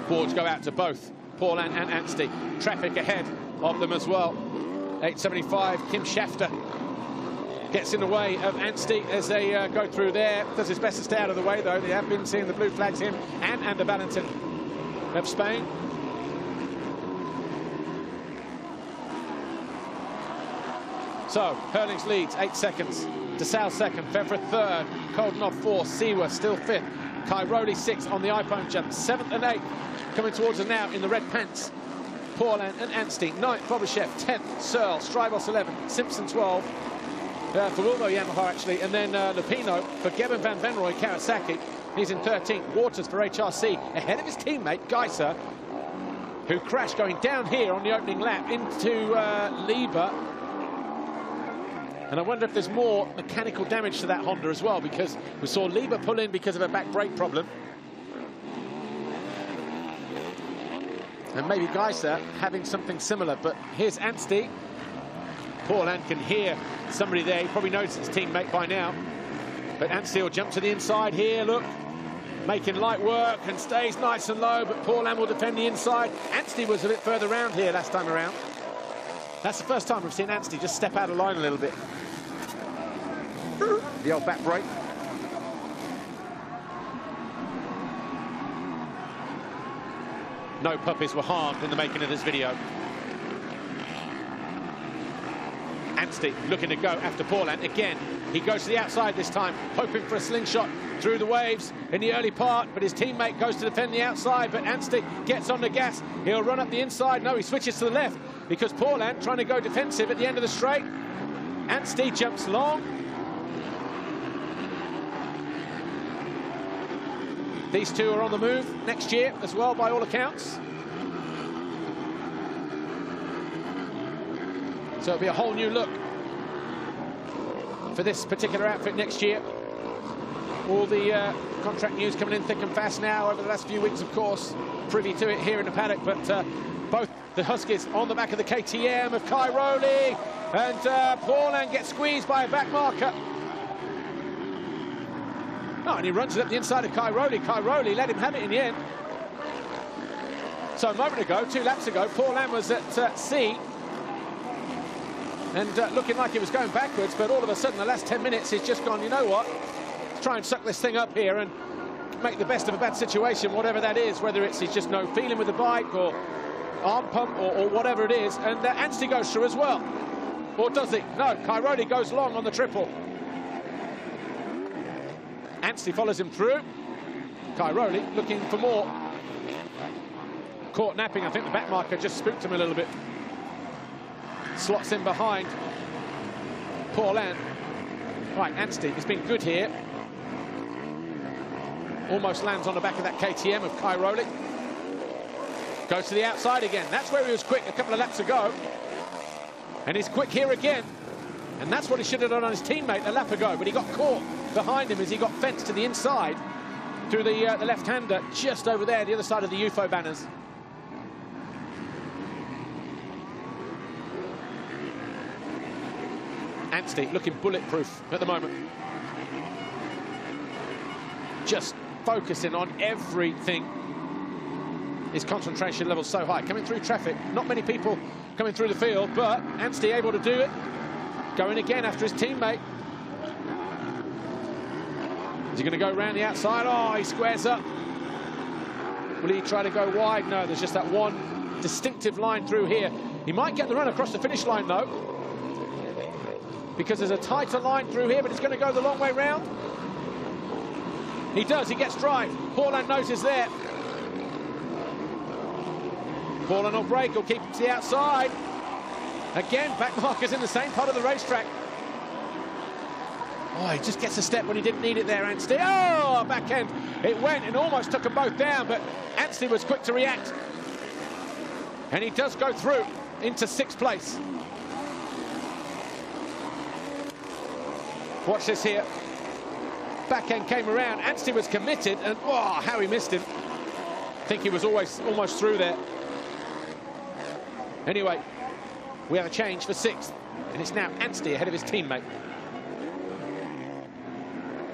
Speaker 1: Boards go out to both Paulin and Anstey. Traffic ahead of them as well. 8.75, Kim Schafter gets in the way of Anstey as they go through there. Does his best to stay out of the way, though. They have been seeing the blue flags, him and Ander Valentin of Spain. So, Hurlings leads 8 seconds. DeSalle 2nd, Febvre 3rd, Koldenhoff 4th, Seewer still 5th. Kai Rowley 6th on the iPhone jump, 7th and 8th coming towards us now in the red pants. Paulin and Anstey, 9th, Bobryshev, 10th, Searle, Strybos 11th, Simpson 12th, for Wilmo Yamaha actually, and then Lupino for Geben van Venrooy, Kawasaki. He's in 13th, Waters for HRC, ahead of his teammate, Geiser, who crashed going down here on the opening lap into Lieber. And I wonder if there's more mechanical damage to that Honda as well, because we saw Lieber pull in because of a back brake problem. And maybe Geiser having something similar, but here's Anstey. Paulin can hear somebody there. He probably knows his teammate by now. But Anstey will jump to the inside here, look. Making light work and stays nice and low, but Paulin will defend the inside. Anstey was a bit further round here last time around. That's the first time we've seen Anstey just step out of line a little bit. The old back brake. No puppies were harmed in the making of this video. Anstey looking to go after Paulhan again. He goes to the outside this time, hoping for a slingshot through the waves in the early part, but his teammate goes to defend the outside, but Anstey gets on the gas. He'll run up the inside. No, he switches to the left because Paulhan trying to go defensive at the end of the straight. Anstey jumps long. These two are on the move next year as well, by all accounts. So it'll be a whole new look for this particular outfit next year. All the contract news coming in thick and fast now over the last few weeks, of course. Privy to it here in the paddock, but both the Huskies on the back of the KTM of Kai Rowley, and Paulhan gets squeezed by a back marker. Oh, and he runs it up the inside of Kai Rowley. Kai Rowley let him have it in the end. So a moment ago, 2 laps ago, Paulhan was at sea and looking like he was going backwards, but all of a sudden, the last 10 minutes, he's just gone, you know what? Let's try and suck this thing up here and make the best of a bad situation, whatever that is, whether it's he's just no feeling with the bike or arm pump or whatever it is. And Anstey goes through as well. Or does he? No, Kai Rowley goes long on the triple. Anstey follows him through. Kai Rowley looking for more. Caught napping. I think the back marker just spooked him a little bit. Slots in behind Paulhan. Right, Anstey has been good here. Almost lands on the back of that KTM of Kai Rowley. Goes to the outside again. That's where he was quick a couple of laps ago. And he's quick here again. And that's what he should have done on his teammate a lap ago. But he got caught behind him as he got fenced to the inside through the left-hander just over there, the other side of the UFO banners. Anstey looking bulletproof at the moment. Just focusing on everything. His concentration level's so high. Coming through traffic, not many people coming through the field, but Anstey able to do it. Going again after his teammate. Is he going to go around the outside? Oh, he squares up. Will he try to go wide? No, there's just that one distinctive line through here. He might get the run across the finish line, though, because there's a tighter line through here, but it's going to go the long way round. He does, he gets drive. Paulhan knows he's there. Paulhan will break, he'll keep it to the outside. Again, back markers in the same part of the racetrack. Oh, he just gets a step when he didn't need it there, Anstey. Oh, back end. It went and almost took them both down, but Anstey was quick to react. And he does go through into 6th place. Watch this here. Back end came around. Anstey was committed, and oh, how he missed him. I think he was almost through there. Anyway, we have a change for 6th, and it's now Anstey ahead of his teammate.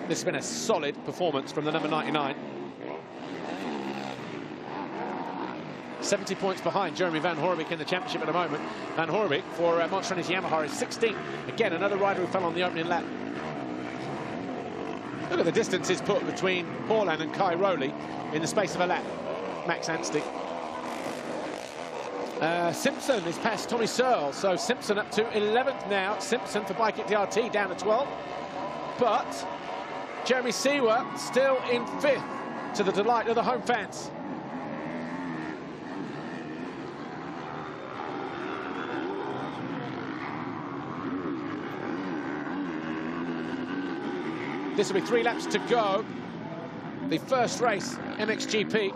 Speaker 1: This has been a solid performance from the number 99. 70 points behind Jeremy Van Horebeke in the championship at the moment. Van Horebeke for Monster Energy Yamaha is 16th. Again, another rider who fell on the opening lap. Look at the distance he's put between Paulhan and Kai Rowley in the space of a lap. Max Anstey. Simpson is past Tommy Searle, so Simpson up to 11th now. Simpson for Bike at DRT down to 12th. But Jeremy Seewer still in 5th, to the delight of the home fans. This will be 3 laps to go. The first race, MXGP,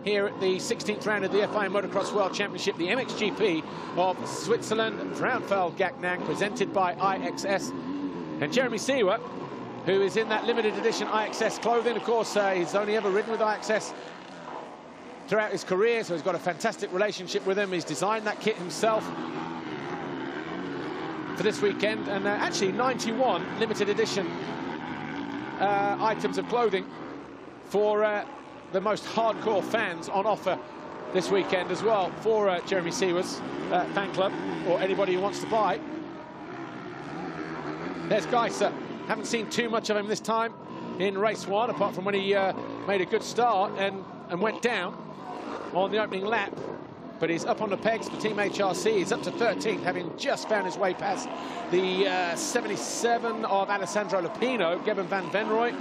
Speaker 1: here at the 16th round of the FIA Motocross World Championship, the MXGP of Switzerland, Frauenfeld-Gachnang, presented by iXS. And Jeremy Seewer, who is in that limited edition iXS clothing. Of course, he's only ever ridden with iXS throughout his career, so he's got a fantastic relationship with them. He's designed that kit himself for this weekend, and actually 91 limited edition items of clothing for the most hardcore fans on offer this weekend as well for Jeremy Seewer's fan club, or anybody who wants to buy. There's Geiser. Haven't seen too much of him this time in race 1, apart from when he made a good start and went down on the opening lap. but he's up on the pegs for Team HRC. He's up to 13th, having just found his way past the 77 of Alessandro Lupino, Geben van Venrooy.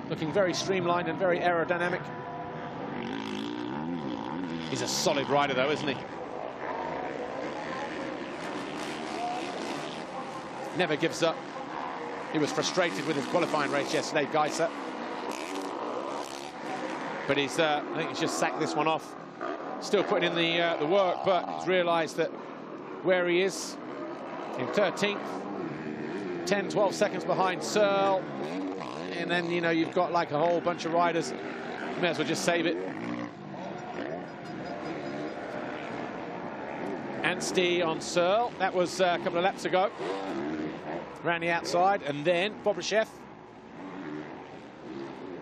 Speaker 1: Looking very streamlined and very aerodynamic. He's a solid rider, though, isn't he? Never gives up. He was frustrated with his qualifying race yesterday, Geiser. But he's, I think he's just sacked this one off. Still putting in the work, but he's realised that where he is, in 13th, 10, 12 seconds behind Searle. And then, you know, you've got like a whole bunch of riders. You may as well just save it. Anstey on Searle. That was a couple of laps ago. Around the outside, and then Bobryshev.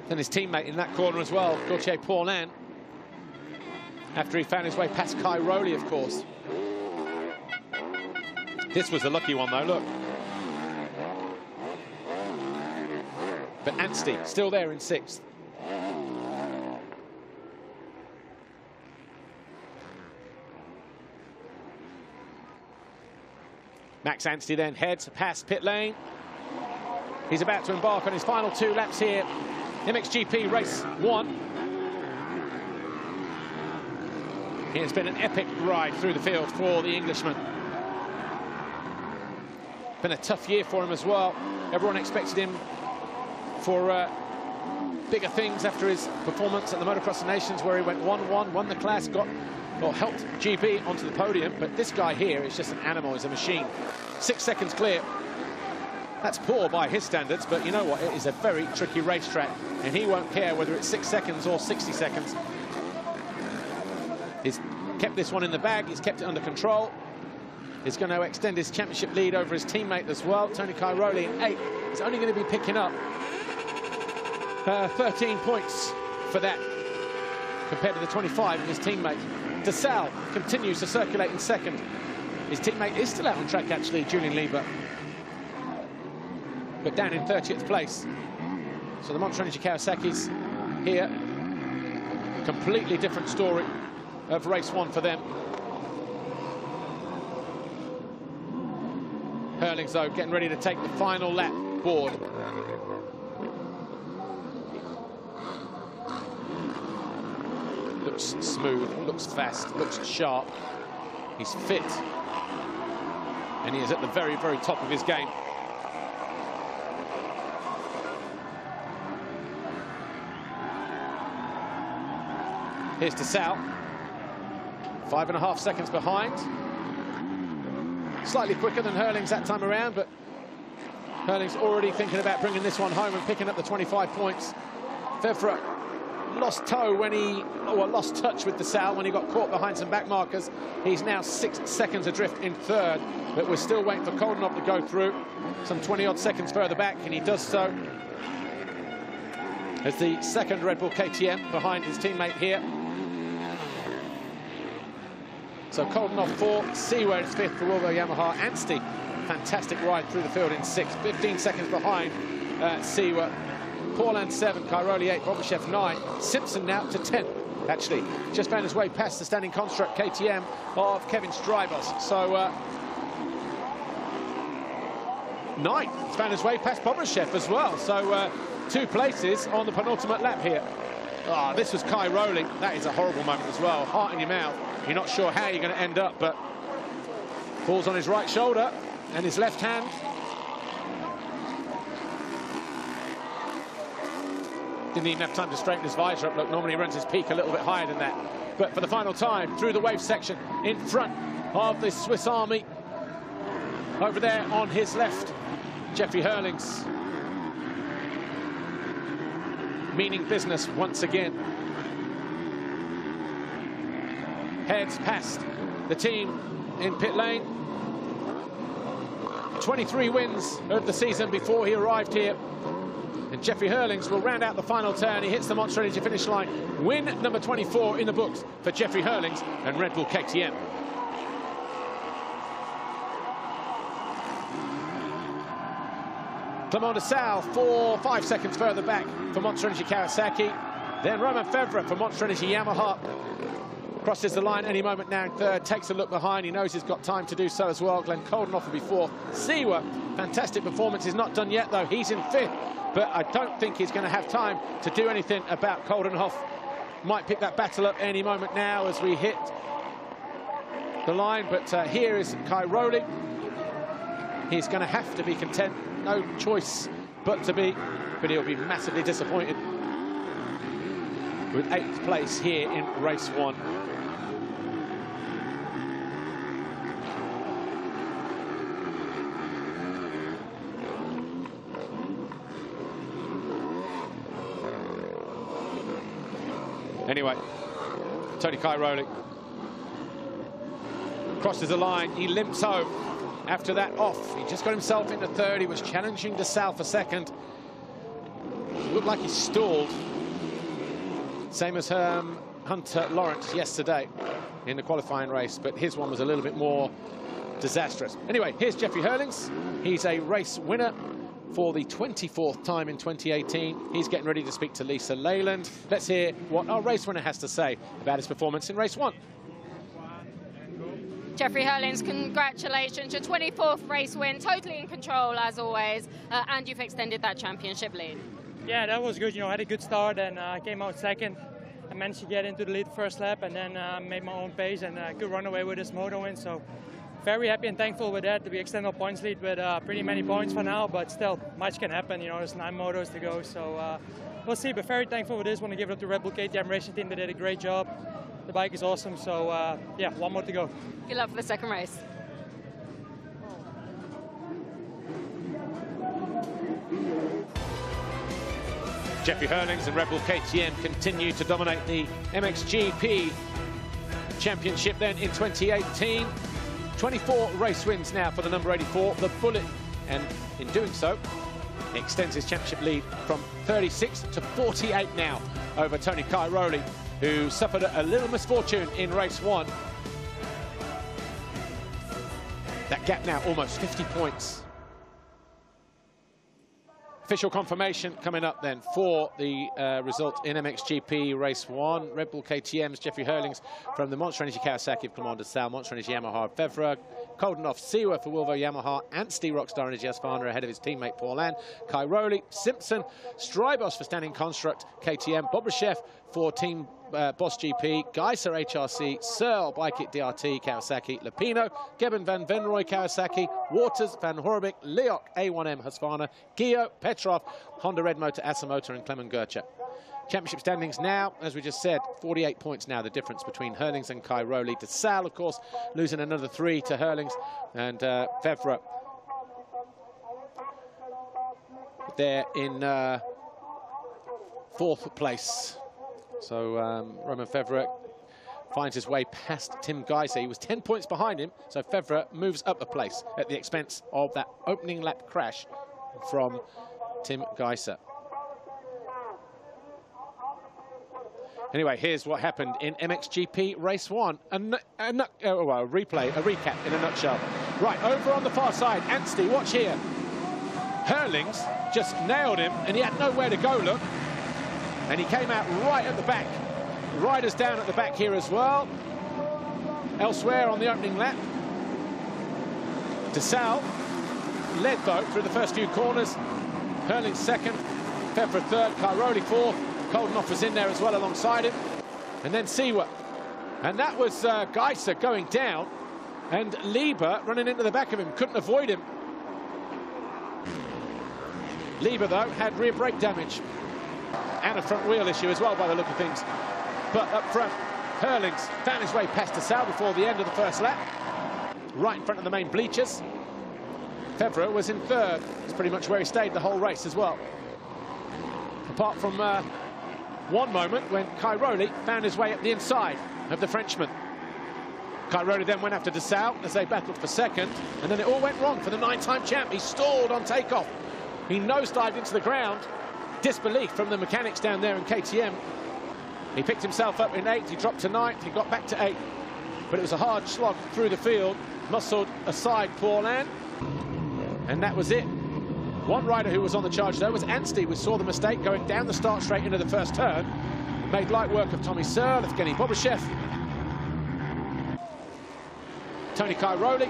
Speaker 1: Then his teammate in that corner as well, Gauthier Paulin. After he found his way past Kai Rowley, of course. This was the lucky one, though, look. But Anstey still there in 6th. Max Anstey then heads past pit lane. He's about to embark on his final 2 laps here. MXGP race 1. It's been an epic ride through the field for the Englishman. Been a tough year for him as well. Everyone expected him for bigger things after his performance at the Motocross of Nations, where he went 1-1, won the class, helped GB onto the podium. But this guy here is just an animal, he's a machine. 6 seconds clear. That's poor by his standards, but you know what? It is a very tricky racetrack, and he won't care whether it's 6 seconds or 60 seconds. He's kept this one in the bag, he's kept it under control. He's going to extend his championship lead over his teammate as well. Tony Cairoli in 8th. He's only going to be picking up 13 points for that, compared to the 25 of his teammate. DeSalle continues to circulate in 2nd. His teammate is still out on track, actually, Julian Lieber, but down in 30th place. So the Monster Energy Kawasaki's here. Completely different story of race 1 for them. Hurlings, though, getting ready to take the final lap board. Looks smooth, looks fast, looks sharp. He's fit. And he is at the very, very top of his game. Here's DeSalle. 5.5 seconds behind. Slightly quicker than Hurlings that time around, but Hurlings already thinking about bringing this one home and picking up the 25 points. Fevre lost lost touch with DeSalle when he got caught behind some back markers. He's now 6 seconds adrift in 3rd, but we're still waiting for Koldenov to go through some 20-odd seconds further back, and he does so as the 2nd Red Bull KTM behind his teammate here. So Koldenov 4th, Seawer is 5th for Volvo Yamaha. Anstey, fantastic ride through the field in 6th, 15 seconds behind Seawer. Paulin 7, Cairoli 8, Bobryshev 9. Simpson now to 10th, actually. Just found his way past the standing construct KTM of Kevin Strybos. So 9th, he's found his way past Bobryshev as well. So 2 places on the penultimate lap here. Oh, this was Cairoli. That is a horrible moment as well. Heart in your mouth. You're not sure how you're going to end up, but falls on his right shoulder and his left hand. Didn't even have time to straighten his visor up. Look, normally he runs his peak a little bit higher than that. But for the final time, through the wave section, in front of the Swiss Army. Over there on his left, Jeffrey Hurlings. Meaning business once again. Heads past the team in pit lane. 23 wins of the season before he arrived here. And Jeffrey Hurlings will round out the final turn. He hits the Monster Energy finish line. Win number 24 in the books for Jeffrey Hurlings and Red Bull KTM. Clement DeSalle 5 seconds further back for Monster Energy Kawasaki. Then Romain Febvre for Monster Energy Yamaha crosses the line any moment now in third, takes a look behind. He knows he's got time to do so as well. Glenn Koldenoff will be fourth. Seewer, fantastic performance. He's not done yet, though. He's in fifth, but I don't think he's going to have time to do anything about Koldenoff. Might pick that battle up any moment now as we hit the line, but here is Kai Rowley. He's going to have to be content. No choice but to be, but he'll be massively disappointed with 8th place here in race 1. Anyway, Tony Kai Rowley crosses the line. He limps home after that off. He just got himself into third. He was challenging DeSalle for second. Looked like he stalled. Same as Hunter Lawrence yesterday in the qualifying race, but his one was a little bit more disastrous. Anyway, here's Jeffrey Herlings. He's a race winner for the 24th time in 2018. He's getting ready to speak to Lisa Leyland. Let's hear what our race winner has to say about his performance in race 1.
Speaker 6: Jeffrey Herlings, congratulations. Your 24th race win, totally in control as always, and you've extended that championship lead.
Speaker 9: Yeah, that was good. You know, I had a good start and came out second. I managed to get into the lead first lap and then made my own pace and could run away with this moto win. So very happy and thankful with that. We extend our points lead with pretty many points for now, but still much can happen. You know, there's 9 motos to go, so we'll see. But very thankful with this. Want to give it up to Red Bull KTM Racing Team. They did a great job. The bike is awesome. So yeah, 1 more to go.
Speaker 6: Good luck for the second race.
Speaker 1: Jeffrey Herlings and Red Bull KTM continue to dominate the MXGP Championship then in 2018. 24 race wins now for the number 84, the Bullet, and in doing so, he extends his championship lead from 36 to 48 now over Tony Kai Rowley, who suffered a little misfortune in race 1. That gap now almost 50 points. Official confirmation coming up then for the result in MXGP Race 1. Red Bull KTM's Jeffrey Herlings from the Monster Energy Kawasaki of Clement DeSalle, Monster Energy Yamaha of Febvre, Koldenoff, Seewer for Wilvo Yamaha, Anstey Rockstar Energy Husqvarna ahead of his teammate Paul Ann, Kai Rowley, Simpson, Strybos for Standing Construct KTM, Bobryshev for Team Boss GP, Geiser HRC, Searle Bike It DRT Kawasaki, Lapino, Gebben van Venrooy Kawasaki, Waters, Van Horebeke, Leok A1M Husqvarna, Gio, Petrov, Honda Red Motor, Asamotor and Clement Gertcher. Championship standings now, as we just said, 48 points now, the difference between Herlings and Kai Rowley. DeSalle, of course, losing another 3 to Herlings, and Febvre there in 4th place. So Romain Febvre finds his way past Tim Geiser. He was 10 points behind him, so Febvre moves up a place at the expense of that opening lap crash from Tim Geiser. Anyway, here's what happened in MXGP Race 1. A recap in a nutshell. Right, over on the far side, Anstey, watch here. Herlings just nailed him, and he had nowhere to go, look. And he came out right at the back. Riders down at the back here as well. Elsewhere on the opening lap, DeSalle led, though, through the first few corners. Herlings second, Febvre third, Kai Rowley fourth. Koldenoff was in there as well alongside him. And then Seewer. And that was Geiser going down. And Lieber running into the back of him, couldn't avoid him. Lieber, though, had rear brake damage. And a front wheel issue as well, by the look of things. But up front, Herlings found his way past DeSalle before the end of the first lap. Right in front of the main bleachers. Febvre was in third. It's pretty much where he stayed the whole race as well. Apart from one moment when Kai Rowley found his way up the inside of the Frenchman. Kai Rowley then went after DeSalle as they battled for second, and then it all went wrong for the 9-time champ. He stalled on takeoff. He nosedived into the ground. Disbelief from the mechanics down there in KTM. He picked himself up in 8th, he dropped to 9th, he got back to 8th. But it was a hard slog through the field, muscled aside Paul Ann, and that was it. One rider who was on the charge, though, was Anstey. We saw the mistake going down the start straight into the first turn. made light work of Tommy Searle, Evgeny Bobashev. Tony Cairoli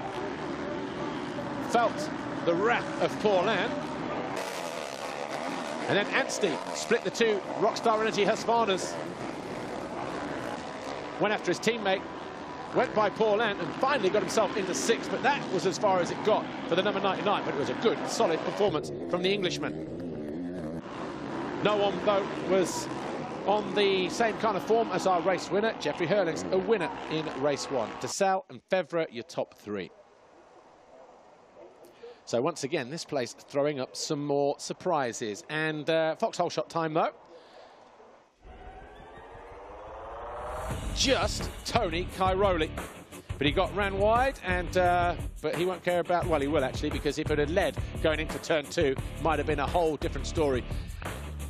Speaker 1: felt the wrath of Paulin. And then Anstey split the two Rockstar Energy Husqvarnas. Went after his teammate, went by Paulin and finally got himself into 6th, but that was as far as it got for the number 99, but it was a good, solid performance from the Englishman. No one, though, was on the same kind of form as our race winner. Jeffrey Hurling's a winner in race 1. Dessau and Fevre, your top 3. So once again, this place throwing up some more surprises. And foxhole shot time, though. Just Tony Cairoli. But he ran wide, and but he won't care about, well, he will actually, because if it had led going into turn 2, might have been a whole different story.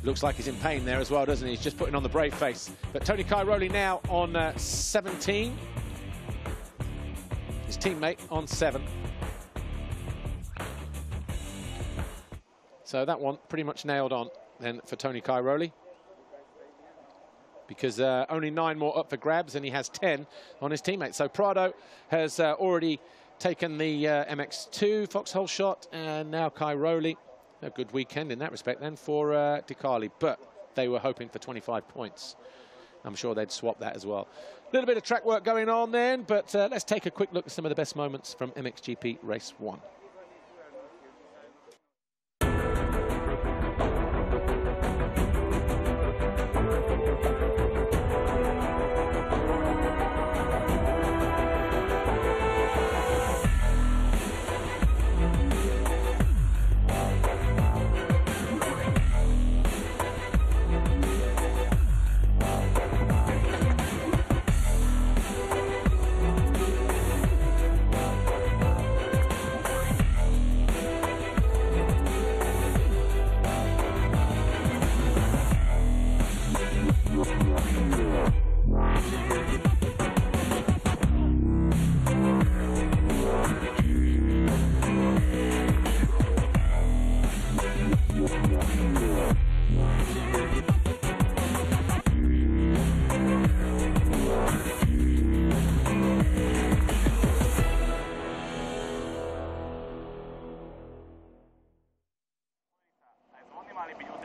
Speaker 1: Looks like he's in pain there as well, doesn't he? He's just putting on the brave face. But Tony Cairoli now on 17. His teammate on 7. So that one pretty much nailed on then for Tony Cairoli, because only 9 more up for grabs and he has 10 on his teammate. So Prado has already taken the MX2 foxhole shot, and now Cairoli. A good weekend in that respect then for Dicali, but they were hoping for 25 points. I'm sure they'd swap that as well. A little bit of track work going on then, but let's take a quick look at some of the best moments from MXGP Race 1.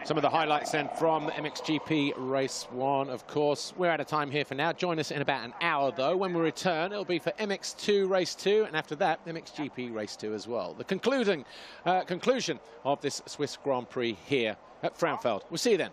Speaker 1: Some of the highlights then from MXGP Race 1, of course. We're out of time here for now. Join us in about an hour, though. When we return, it'll be for MX2 Race 2, and after that, MXGP Race 2 as well. The conclusion of this Swiss Grand Prix here at Frauenfeld. We'll see you then.